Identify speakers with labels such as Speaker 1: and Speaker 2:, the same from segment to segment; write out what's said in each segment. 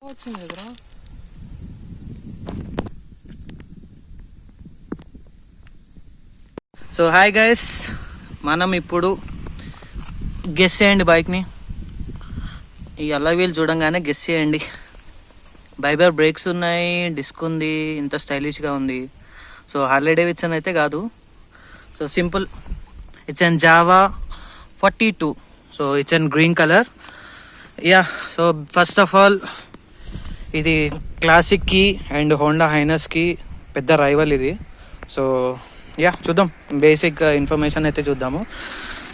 Speaker 1: So hi guys, మనం ఇప్పుడు guess చేయండి బైక్ని. ఈ అలా వీల్ చూడంగానే గెస్ చేయండి. బైబర్ బ్రేక్స్ ఉన్నాయి, డిస్క్ ఉంది, ఇంత స్టైలిష్గా ఉంది. సో హార్లీ డేవిడ్సన్ అయితే కాదు. So simple, it's an Java 42. So it's an green colour. Yeah, so first of all ఇది క్లాసిక్కి అండ్ హోండా హైనస్కి పెద్ద రైవల్ ఇది. సో యా, చూద్దాం, బేసిక్ ఇన్ఫర్మేషన్ అయితే చూద్దాము.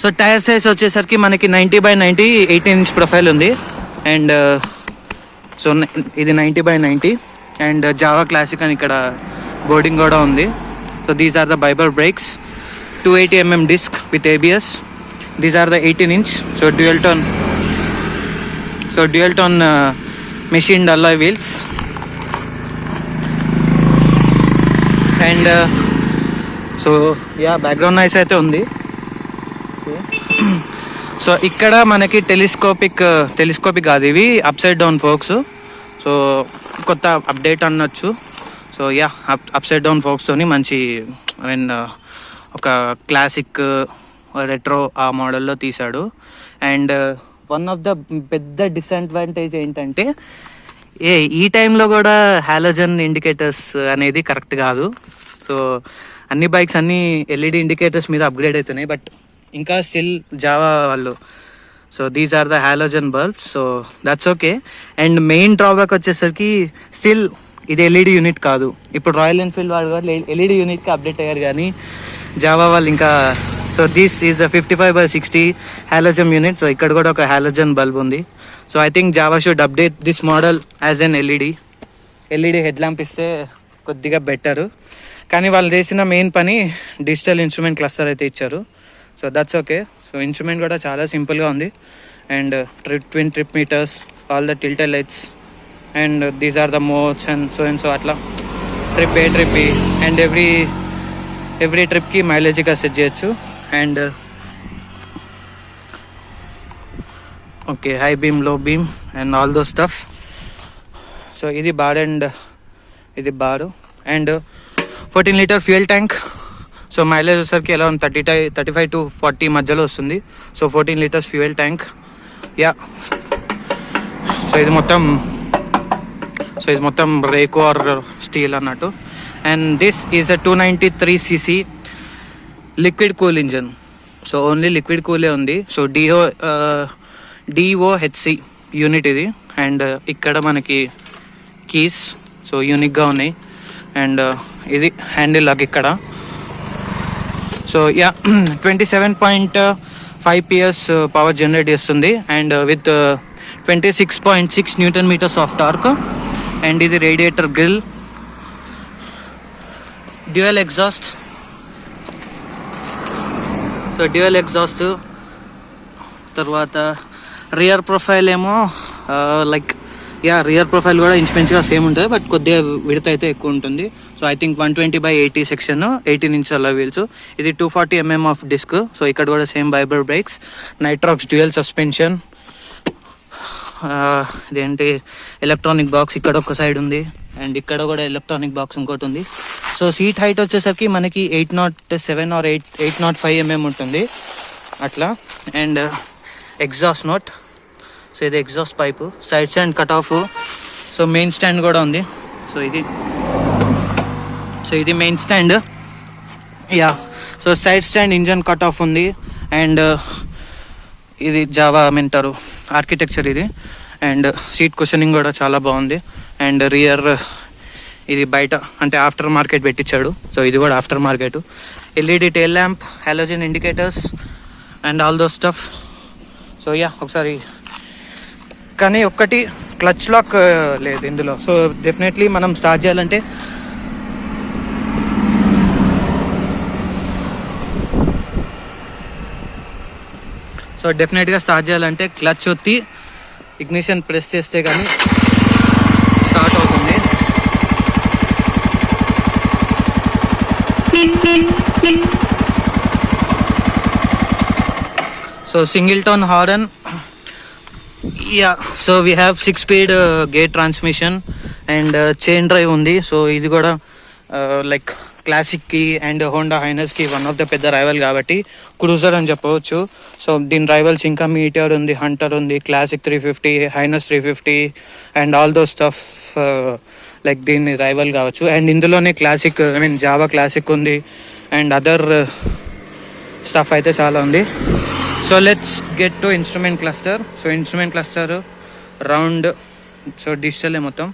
Speaker 1: సో టైర్ సైజ్ వచ్చేసరికి మనకి 90/90 18" ప్రొఫైల్ ఉంది. అండ్ సో ఇది 90/90 అండ్ జావా క్లాసిక్ అని ఇక్కడ బోర్డింగ్ కూడా ఉంది. So these are the Bybre brakes, 280mm disc with ABS. These are the 18" so dual tone machined alloy wheels. And so yeah, background noise అయితే ఉంది. So ఇక్కడ మనకి telescopic కాదు, ఇవి up side down forks. So కొత్త update అనొచ్చు. So yeah, up side down ఫోక్స్తోని మంచి, ఐ మీన్ ఒక క్లాసిక్ రెట్రో ఆ మోడల్లో తీశాడు. అండ్ వన్ ఆఫ్ ద పెద్ద డిసడ్వాంటేజ్ ఏంటంటే ఈ టైంలో కూడా హాలోజన్ ఇండికేటర్స్ అనేది కరెక్ట్ కాదు. సో అన్ని బైక్స్ అన్ని ఎల్ఈడి ఇండికేటర్స్ మీద అప్గ్రేడ్ అవుతున్నాయి, బట్ ఇంకా స్టిల్ జావా వాళ్ళు, so these are the halogen bulbs. So that's okay. And main drawback వచ్చేసరికి స్టిల్ ఇది ఎల్ఈడి యూనిట్ కాదు. ఇప్పుడు రాయల్ ఎన్ఫీల్డ్ వాళ్ళు కూడా ఎల్ఈడి యూనిట్కి అప్డేట్ అయ్యారు, కానీ జావా వాళ్ళు ఇంకా. So this is the 55/60 halogen unit. So ఇక్కడ కూడా ఒక హాలోజన్ బల్బ్ ఉంది. So I think Java should update this model as N LED head lamp ఇస్తే కొద్దిగా బెటరు. కానీ వాళ్ళు చేసిన మెయిన్ పని డిజిటల్ ఇన్స్ట్రుమెంట్ క్లస్టర్ అయితే ఇచ్చారు. So that's okay. So instrument కూడా చాలా సింపుల్గా ఉంది. And twin trip meters, all the tilted lights, and these are the modes and so అట్లా trip A, trip B, and every ట్రిప్కి మైలేజ్గా సెట్ చేయొచ్చు. And okay, high beam, low beam and all those stuff. So ఇది bar and ఇది bar. And 14 litre fuel tank. So mileage వచ్చేసరికి ఎలా ఉంది, 35 to 40 మధ్యలో వస్తుంది. So 14 litres fuel tank. Yeah, so ఇది మొత్తం రేకో ఆర్ స్టీల్ అన్నట్టు. And this is the 293cc liquid cool engine. So only liquid కూలే ఉంది. సో DOHC యూనిట్ ఇది. అండ్ ఇక్కడ మనకి కీస్ సో యూనిక్గా ఉన్నాయి. అండ్ ఇది హ్యాండిల్ లాక్ ఇక్కడ. So yeah, 27.5 PS power generate చేస్తుంది. And with 26.6 Nm of torque. And ఇది radiator grill, dual exhaust. So dual exhaust తర్వాత రియర్ ప్రొఫైల్ ఏమో లైక్ రియర్ ప్రొఫైల్ కూడా ఇంచుమించుగా సేమ్ ఉంటుంది, బట్ కొద్దిగా విడత అయితే ఎక్కువ ఉంటుంది. సో ఐ థింక్ 120/80 సెక్షన్, 18" అలా వీల్స్. ఇది 240mm ఆఫ్ డిస్క్. సో ఇక్కడ కూడా same ByBre brakes, Nitrox dual suspension. ఇదేంటి ఎలక్ట్రానిక్ బాక్స్ ఇక్కడ ఒక సైడ్ ఉంది, అండ్ ఇక్కడ కూడా ఎలక్ట్రానిక్ బాక్స్ ఇంకోటి ఉంది. సో సీట్ హైట్ వచ్చేసరికి మనకి 807 or 805mm ఉంటుంది అట్లా. And exhaust note. సో ఇది exhaust pipe, side stand cut of. So main stand కూడా ఉంది. సో ఇది main stand. Yeah, so side stand, engine cut off ఉంది. అండ్ ఇది జావా ఏమంటారు ఆర్కిటెక్చర్ ఇది. అండ్ సీట్ కుషనింగ్ కూడా చాలా బాగుంది. అండ్ రియర్ ఇది బయట అంటే ఆఫ్టర్ మార్కెట్ పెట్టించాడు. సో ఇది కూడా after market. LED tail lamp, halogen indicators and all those stuff. So yeah, ఒకసారి కానీ ఒక్కటి క్లచ్ లాక్ లేదు ఇందులో. సో డెఫినెట్లీ మనం స్టార్ట్ చేయాలంటే క్లచ్ ఒత్తి ఇగ్నిషన్ ప్రెస్ చేస్తే కానీ స్టార్ట్ అవుతుంది. So single tone horn, yeah so we have 6 speed gear transmission and chain drive ఉంది. సో ఇది కూడా లైక్ క్లాసిక్కి అండ్ హోండా హైనస్కి వన్ ఆఫ్ ద పెద్ద రైవల్ కాబట్టి క్రూజర్ అని చెప్పవచ్చు. సో దీని రైవల్స్ ఇంకా మీటియర్ ఉంది, హంటర్ ఉంది, classic 350, H'ness 350 and all those stuff like దీన్ని రైవల్ కావచ్చు. అండ్ ఇందులోనే క్లాసిక్ జావా క్లాసిక్ ఉంది అండ్ అదర్ స్టఫ్ అయితే చాలా ఉంది. So let's get to instrument cluster. So instrument cluster round, so డిజిటలే మొత్తం.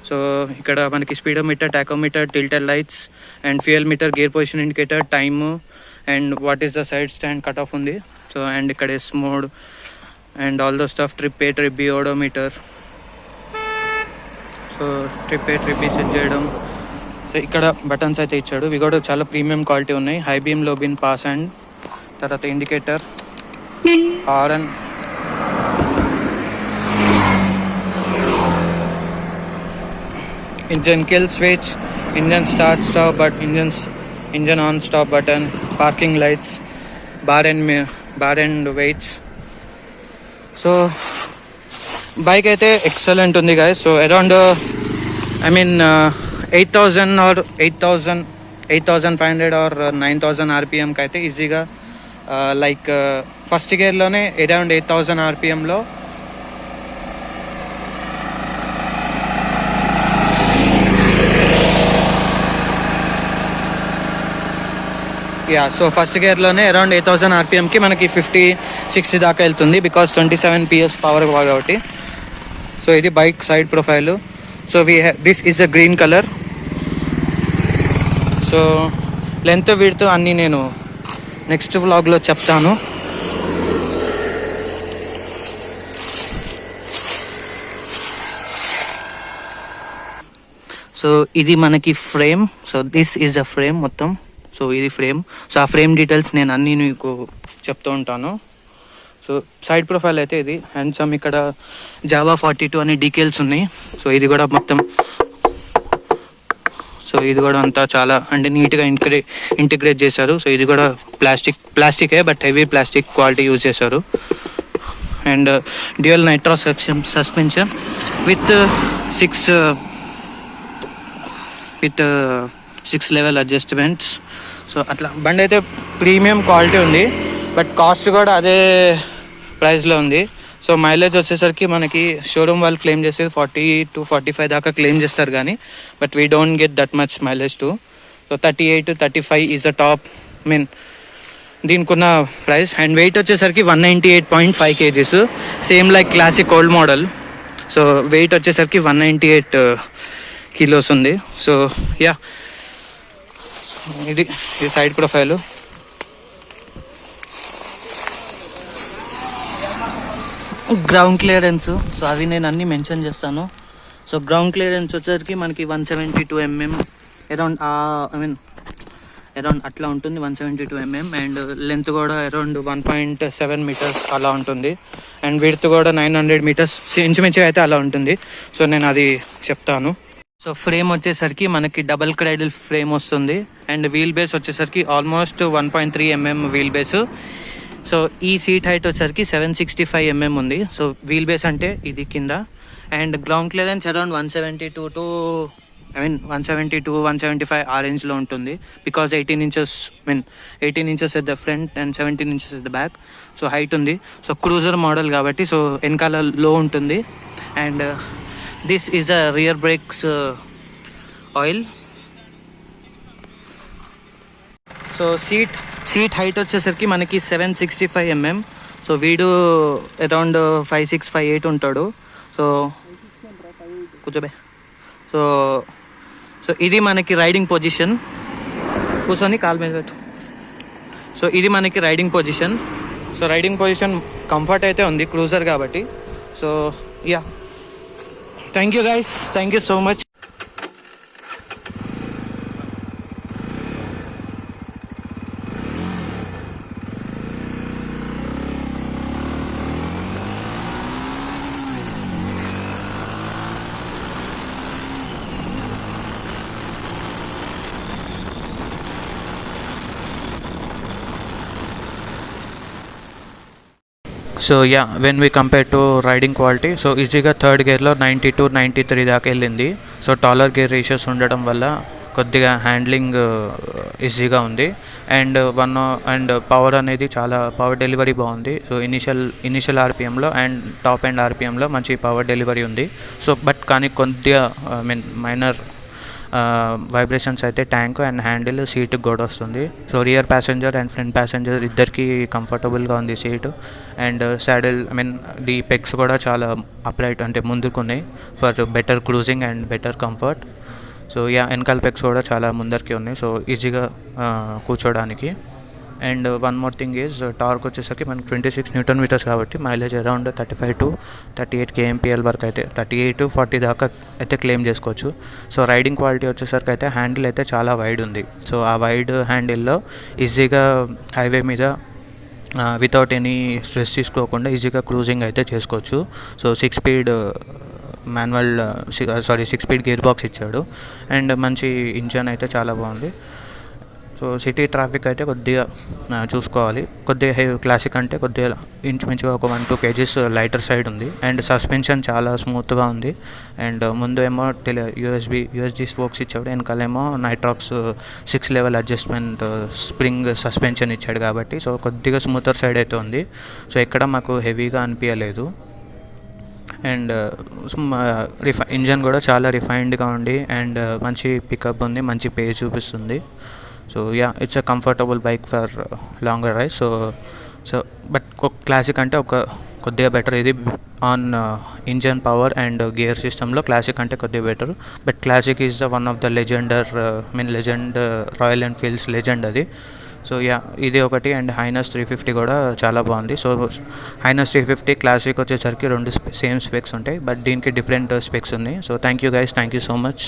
Speaker 1: సో ఇక్కడ మనకి speedometer, tachometer, telltale lights and fuel meter, gear position indicator, time and what is the side stand cut off ఉంది. So and ఇక్కడ S mode and all those stuff, trip A, trip B, odometer. So trip A, trip B set చేయడం. So ఇక్కడ buttons అయితే ఇచ్చాడు. ఇవి కూడా చాలా premium quality ఉన్నాయి. High beam, low beam, pass and తర్వాత indicator, horn, engine kill switch, engine start stop but engine on stop button, parking lights, bar and weights. So bike అయితే ఎక్సలెంట్ ఉంది guys. So around 8,000 or 8,500 or 9,000 ఆర్పిఎంకి అయితే ఈజీగా like first గేర్లోనే around 8,000 ఆర్పిఎంలో so first గేర్లోనే around 8,000 ఆర్పిఎంకి మనకి 50-60 దాకా వెళ్తుంది because 27 PS power కాబట్టి. So ఇది bike side profile. So this is a green colour. So length width అన్నీ నేను నెక్స్ట్ వ్లాగ్లో చెప్తాను. సో ఇది మనకి frame. So this is a frame మొత్తం. సో ఇది ఫ్రేమ్. సో ఆ ఫ్రేమ్ డీటెయిల్స్ నేను అన్నీ మీకు చెప్తూ ఉంటాను. సో సైడ్ ప్రొఫైల్ అయితే ఇది. అండ్ సమ్ ఇక్కడ జావా 42 అనే డీటెయిల్స్ ఉన్నాయి. సో ఇది కూడా మొత్తం, సో ఇది కూడా అంతా చాలా అంటే నీట్గా ఇంటిగ్రేట్ చేశారు. సో ఇది కూడా ప్లాస్టికే but heavy plastic quality use చేశారు. And dual nitro suspension with 6 level adjustments. So అట్లా బండి అయితే ప్రీమియం క్వాలిటీ ఉంది బట్ కాస్ట్ కూడా అదే ప్రైస్లో ఉంది. సో మైలేజ్ వచ్చేసరికి మనకి షోరూమ్ వాళ్ళు క్లెయిమ్ చేసేది 40-45 దాకా క్లెయిమ్ చేస్తారు కానీ but we don't get that much mileage too. So 38-35 is the top దీనికి ఉన్న ప్రైస్. అండ్ వెయిట్ వచ్చేసరికి 198.5 kgs, same like classic old model. So weight వచ్చేసరికి 198 kilos ఉంది. సో యా ఇది side profile. Ground clearance, so అవి నేను అన్నీ mention చేస్తాను. సో గ్రౌండ్ క్లియరెన్స్ వచ్చేసరికి మనకి 172 mm అరౌండ్ అరౌండ్ అట్లా ఉంటుంది, 172 mm. అండ్ లెంత్ కూడా అరౌండ్ 1.7 meters అలా ఉంటుంది. అండ్ విడ్త్ కూడా 900 meters ఇంచుమించుగా అయితే అలా ఉంటుంది. సో నేను అది చెప్తాను. సో ఫ్రేమ్ వచ్చేసరికి మనకి డబల్ క్రైడల్ ఫ్రేమ్ వస్తుంది. అండ్ వీల్ బేస్ వచ్చేసరికి almost 1.3 mm wheel base. So ఈ సీట్ హైట్ వచ్చేసరికి 765 mm ఉంది. సో వీల్ బేస్ అంటే ఇది కింద. అండ్ గ్రౌండ్ క్లియరెన్స్ అరౌండ్ 175 ఆ రేంజ్లో ఉంటుంది because 18 inches at the front and 17 inches at the back. So height ఉంది. సో క్రూజర్ మోడల్ కాబట్టి సో వెనకాల లో ఉంటుంది. And this is the rear brakes oil. So seat height వచ్చేసరికి మనకి 765 mm. సో వీడు అరౌండ్ 5'6", 5'8" ఉంటాడు. సో కూర్చోబే. సో ఇది మనకి రైడింగ్ పొజిషన్. కూర్చొని కాలు మీద పెట్టు. సో ఇది మనకి riding position. So riding position comfort అయితే ఉంది క్రూజర్ కాబట్టి. So yeah, thank you guys, thank you so much. So yeah when we compare to riding quality, so ఈజీగా థర్డ్ గేర్లో 92-93 దాకా వెళ్ళింది. సో టాలర్ గేర్ రేషియోస్ ఉండడం వల్ల కొద్దిగా హ్యాండ్లింగ్ ఈజీగా ఉంది. అండ్ పవర్ అనేది చాలా పవర్ డెలివరీ బాగుంది. సో ఇనిషియల్ ఆర్పిఎంలో అండ్ టాప్ ఎండ్ ఆర్పిఎంలో మంచి పవర్ డెలివరీ ఉంది. సో బట్ కానీ కొద్దిగా మైనర్ వైబ్రేషన్స్ అయితే ట్యాంక్ అండ్ హ్యాండిల్ సీట్కి కూడా వస్తుంది. So rear passenger and front passenger ఇద్దరికి కంఫర్టబుల్గా ఉంది seat. And saddle the pegs కూడా చాలా అప్లైట్ అంటే ముందుకున్నాయి for better cruising and better comfort. So వెనకాల పెగ్స్ కూడా చాలా ముందరికి ఉన్నాయి, సో ఈజీగా కూర్చోడానికి. And one more thing is torque వచ్చేసరికి మనకి 26 Nm కాబట్టి మైలేజ్ అరౌండ్ 35-38 kmpl వరకు అయితే 38-40 దాకా అయితే క్లెయిమ్ చేసుకోవచ్చు. సో రైడింగ్ క్వాలిటీ వచ్చేసరికి అయితే హ్యాండిల్ అయితే చాలా వైడ్ ఉంది. సో ఆ వైడ్ హ్యాండిల్లో ఈజీగా హైవే మీద వితౌట్ ఎనీ స్ట్రెస్ తీసుకోకుండా ఈజీగా క్రూజింగ్ అయితే చేసుకోవచ్చు. సో 6 స్పీడ్ గేర్ బాక్స్ ఇచ్చాడు అండ్ మంచి ఇంజన్ అయితే చాలా బాగుంది. సో సిటీ ట్రాఫిక్ అయితే కొద్దిగా చూసుకోవాలి. కొద్దిగా క్లాసిక్ అంటే కొద్దిగా ఇంచుమించుగా ఒక 1-2 kgs లైటర్ సైడ్ ఉంది. అండ్ సస్పెన్షన్ చాలా స్మూత్గా ఉంది. అండ్ ముందు ఏమో యూఎస్డి స్పోక్స్ ఇచ్చాడు, వెనకాలేమో Nitrox 6 level adjustment spring suspension ఇచ్చాడు కాబట్టి సో కొద్దిగా స్మూతర్ సైడ్ అయితే ఉంది. సో ఎక్కడ మాకు హెవీగా అనిపించలేదు. అండ్ ఇంజన్ కూడా చాలా రిఫైన్డ్గా ఉంది అండ్ మంచి పికప్ ఉంది, మంచి పేజ్ చూపిస్తుంది. So it's a comfortable bike for longer ride. So but classic అంటే కొద్దిగా బెటర్ ఇది on engine power and gear సిస్టంలో క్లాసిక్ అంటే కొద్దిగా better. But classic is the one of the legend Royal Enfields legend అది. సో ఇది ఒకటి. And highness 350 కూడా చాలా బాగుంది. సో హైనస్ 350 క్లాసిక్ వచ్చేసరికి 2 సేమ్ స్పెక్స్ ఉంటాయి, బట్ దీనికి డిఫరెంట్ స్పెక్స్ ఉన్నాయి. So thank you guys, thank you so much.